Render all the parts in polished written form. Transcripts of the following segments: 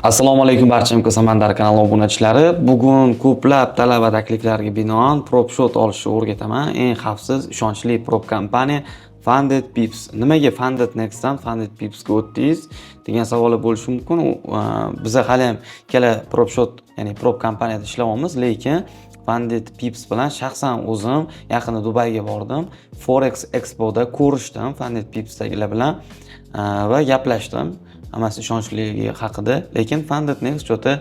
Assalomu alaykum barcha Samandar kanali obunachilari. Bugun ko'plab talaba takliflariga binoan prop shot olishni o'rgataman. Eng xavfsiz, ishonchli prop kompaniya Funded Pips. Nimaga Funded Next'dan Funded Pipsga o'tdingiz degan savol bo'lishi mumkin. Biz hali ham ikkala prop shot, ya'ni prop kompaniyada ishlayapmiz, lekin Funded Pips bilan shaxsan o'zim yaqinda Dubayga bordim. Forex Expo'da ko'rishdim Funded Pipsdagilar bilan va gaplashdim. Hammasi ishonchliligi haqida, lekin Funded Next o'ta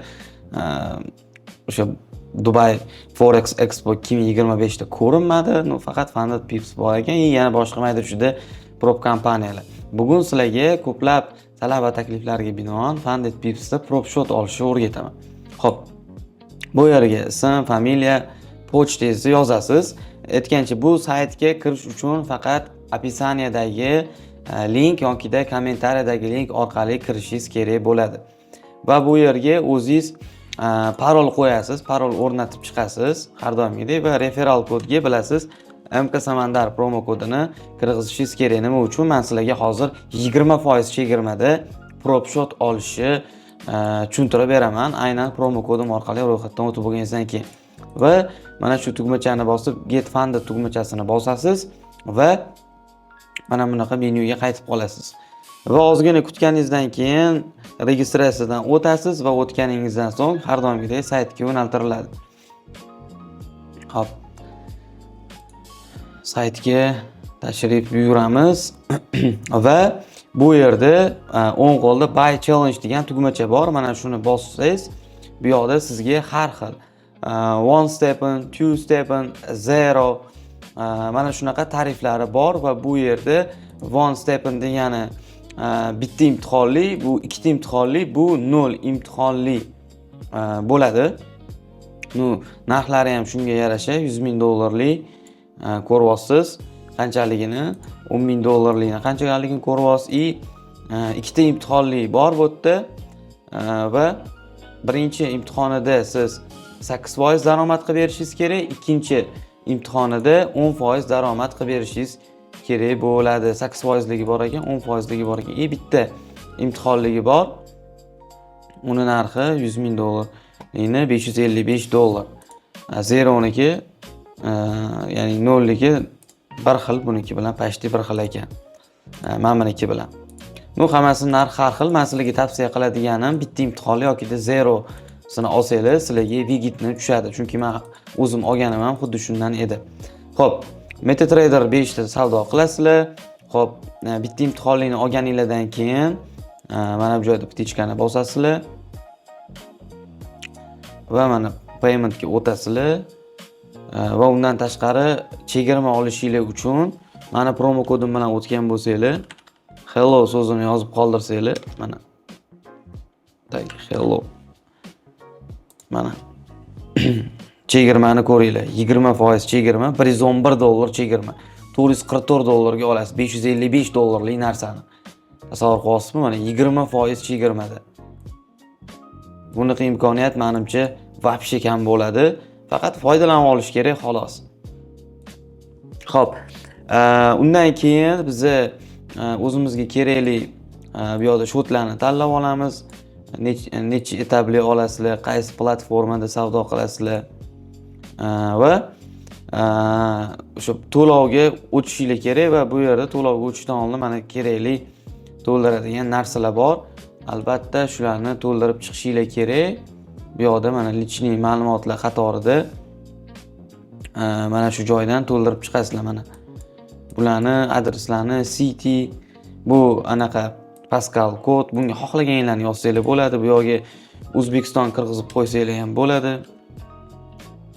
o'sha Dubai Forex Expo 2025 da ko'rinmadi. Faqat Funded Pips bor ekan, yana boshqa mayda-chuyda prop kompaniyalar. Bugun sizlarga ko'plab talaba takliflariga binoan Funded Pips da prop shot olishni o'rgataman. Xo'p, bu yerga ism, familiya, pochtangizni yozasiz. Aytgancha, bu saytga kirish uchun faqat opisaniyadagi link yoki kommentariyadagi link orqali kirishingiz kerak bo'ladi. Va bu yerga o'zingiz parol qo'yasiz, parol o'rnatib chiqasiz har doimgidek va referral kodga bilasiz MK Samandar promo kodini kirgizishingiz kerak. Nima uchun? Men sizlarga hozir 20% chegirmada prop shot olishni tushuntirib beraman. Aynan promo kodim orqali ro'yxatdan o'tib bo'lganingizdan keyin. Va mana shu tugmachani bosib Get Funded tugmachasini bosasiz va mana bunaqa menyuga qaytib qolasiz. Va ozgina kutganingizdan keyin registratsiyadan o'tasiz va o'tganingizdan so'ng har doimgidek saytga yo'naltiriladi. Xo'p. Saytga tashrif buyuramiz va bu yerda o'ng qo'lda Buy Challenge degan tugmacha bor. Mana shuni bossangiz, bu yoqda sizga har xil 1 step, 2 step, 0 mana shunaqa tariflari bor va bu yerda 1 step degani bitta imtihonli, bu ikkita imtihonli, bu 0 imtihonli bo'ladi. Narxlari ham shunga yarasha $100,000lik ko'ryapsiz. Qanchaligini? $10,000likni qanchaligini ko'ryapsiz. Ikkita imtihonli bor bu yerda va birinchi imtihonida siz 8% daromad qilib berishingiz kerak, ikkinchi imtihonida 10% daromad qilib berishingiz kerak bo'ladi. 8%ligi bor ekan, 10%ligi bor ekan. Bitta imtihonligi bor. Uni narxi $100,000, $555. Zeroniki, ya'ni 0ligi bir xil, buniki bilan pashti bir xil ekan. Mana buniki bilan. Hammasining narxi har xil. Men sizlarga tavsiya qiladiganim bitta imtihonli yoki zero sini olsangiz sizlarga vigitni tushadi. Chunki men o'zim olganim ham xuddi shundan edi. Xo'p, MetaTrader 5 ta savdo qilasizlar. Xo'p, bitta imtihonlikni olganingizdan keyin mana bu joyda ptichkani bosasizlar. Va mana paymentga o'tasizlar. Va undan tashqari chegirma olishingiz uchun mana promo kodim bilan o'tgan bo'lsangiz, hello so'zini yozib qoldirsanglar, mana hello. Mana chegirmani ko'ringlar. 20% chegirma, $111 chegirma. $444 olasiz, $555lik narsani. Tasavvur qilyapsizmi? Mana 20% chegirmada. Bunaqa imkoniyat menimcha vobshe kam bo'ladi. Faqat foydalanib olish kerak xolos. Xo'p, undan keyin biz o'zimizga kerakli bu yoqda shotlarni tanlab olamiz. Necha etapli olasizlar, qaysi platformada savdo qilasizlar va o'sha to'lovga o'tishingiz kerak va bu yerda to'lovga o'tishdan oldin mana kerakli to'ldiradigan narsalar bor. Albatta shularni to'ldirib chiqishingiz kerak. Bu yoqda mana lichniy ma'lumotlar qatorida mana shu joydan to'ldirib chiqasizlar mana. Bularni adreslarni, city, bu anaqa Pascal kod, bunga xohlaganinglarni yozsanglar bo'ladi. Bu yo'lga O'zbekiston kirgizib qo'ysanglar ham bo'ladi.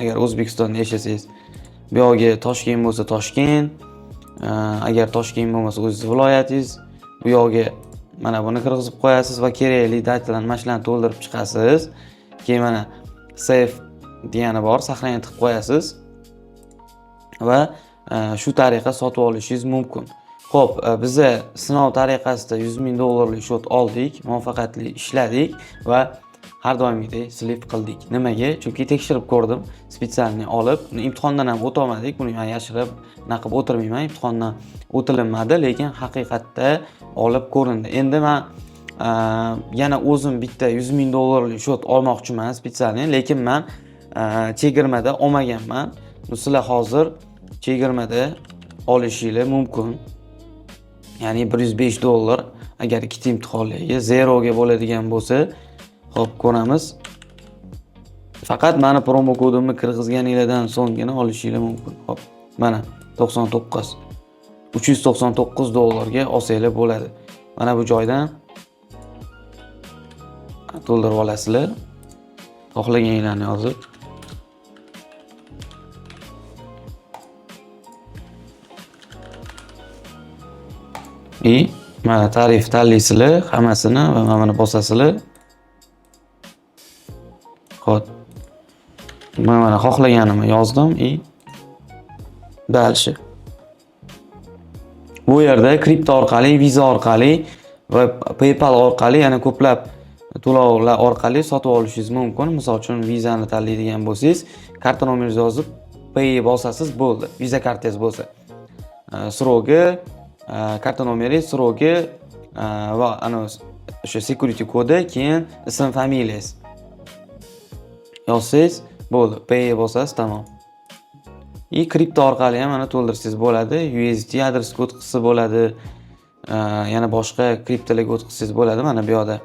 Agar O'zbekistonda yashasangiz, bu yo'lga Toshkent bo'lsa Toshkent, agar Toshkent bo'lmasa o'zingiz viloyatingiz, bu yo'lga mana buni kirgizib qo'yasiz va kerakli datalarni mana shularni to'ldirib chiqasiz. Keyin mana save degani bor, saqlanib qilib qo'yasiz va shu tariqa sotib olishingiz mumkin. Xo'p, biz sinov tariqasida $100,000lik shot oldik, muvaffaqiyatli ishladik va har doimgidek slip qildik. Nimaga? Chunki tekshirib ko'rdim, spetsialni olib, imtihondan ham o'tolmadik. Buni men yashirib naqib o'tirmayman. Imtihondan o'tilinmadi, lekin haqiqatda olib ko'rindi. Endi men yana o'zim bitta 100 ming dollarlik shot olmoqchiman spesialniy, lekin men chegirmada olmaganman. Sizlar hozir chegirmada olishingiz mumkin. Ya'ni 105 dollar agar ikkita imtihonlarga 0 ga bo'ladigan bo'lsa, xo'p ko'ramiz. Faqat meni promo kodimni kirgizganingizdan so'nggina olishingiz mumkin. Xo'p, mana 99 399 dollarga olsanglar bo'ladi. Mana bu joydan to'ldirib olasizlar. Xohlaganinglarni yozib. Mana tarif tanlaysizlar, hammasini va mana buni bosasizlar. Xo'p. Mana xohlaganimni yozdim Dальше. Bu yerda kripto orqali, Visa orqali va PayPal orqali yana ko'plab to'lovlar orqali sotib olishingiz mumkin. Misol uchun Visani tanlaydigan bo'lsangiz, karta nomeringizni yozib, Pay bosasiz bo'ldi. Visa kartangiz bo'lsa. Srogi, karta nomeringiz, srogi va ana o'sha security kodi, keyin ism, familiyangiz. Yozsangiz bo'ldi. Pay bosasiz, tamom. Kripto orqali ham mana to'ldirsangiz bo'ladi. USD adresiga o'tkazsa bo'ladi. Yana boshqa kriptolarga o'tkazsangiz bo'ladi. Mana bu yerda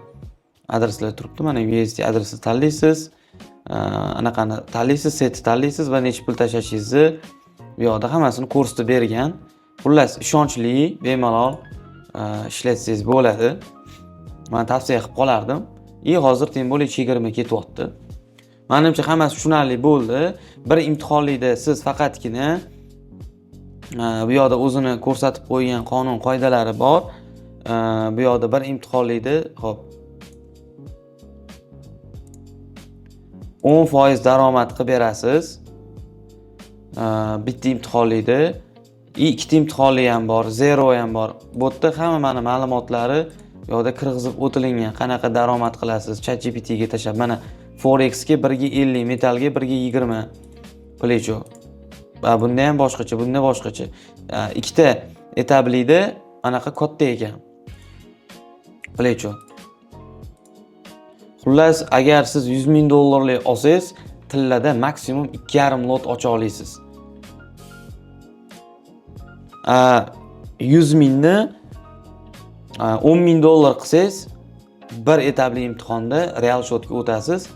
adreslar turibdi. Mana USD adresini tanlaysiz. Anaqani tanlaysiz, set tanlaysiz va necha pul tashlashingizni bu yerda hammasini ko'rsatib bergan. Xullas, ishonchli, bemalol ishlatsangiz bo'ladi. Men tavsiya qilib qolardim. Hozir teng bo'lib chegirma ketyapti. Menimcha hammasi tushunarli bo'ldi. Bir imtihonlikda siz faqatgina bu yerda o'zini ko'rsatib qo'ygan qonun qoidalari bor. Bu yerda bir imtihonlikda, xo'p, 10% daromad qilib berasiz. Bitta imtihonlikda, ikkita imtihonli ham bor, 0 ham bor. Bu yerda hamma mana ma'lumotlari bu yerda kirgizib o'tilingan. Qanaqa daromad qilasiz? ChatGPT ga tashlab mana Forex ga 1.50, metalga 1.20 plecho. Bunda ham boshqacha, bunda boshqacha. Ikkita etablikda anaqa katta ekan. Plecho. Xullas, agar siz 100 ming dollarlik olsangiz, tillada maksimum 2,5 lot ocha olasiz. 100 mingni 10 ming dollar qilsangiz, bir etapli imtihonda real shotga o'tasiz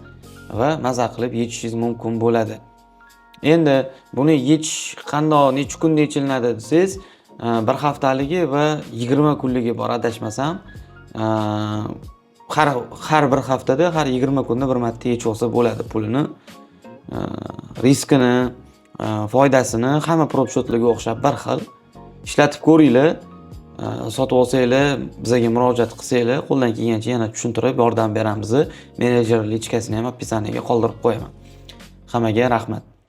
va maza qilib yechishingiz mumkin bo'ladi. Endi buni yechish qanday, necha kunda yechilinadi desangiz, bir haftaligi va 20 kunligi bor, adashmasam. Har bir haftada, har 20 kunda bir marta yechib olsa bo'ladi pulini. Riskini, foydasini hamma prop shotlarga o'xshab bir xil. Ishlatib ko'ringlar. Sotib olsanglar, bizga murojaat qilsanglar, qo'ldan kelgancha yana tushuntirib yordam beramiz. Menejer lichkasini ham opisiyaga qoldirib qo'yaman. Hammaga rahmat.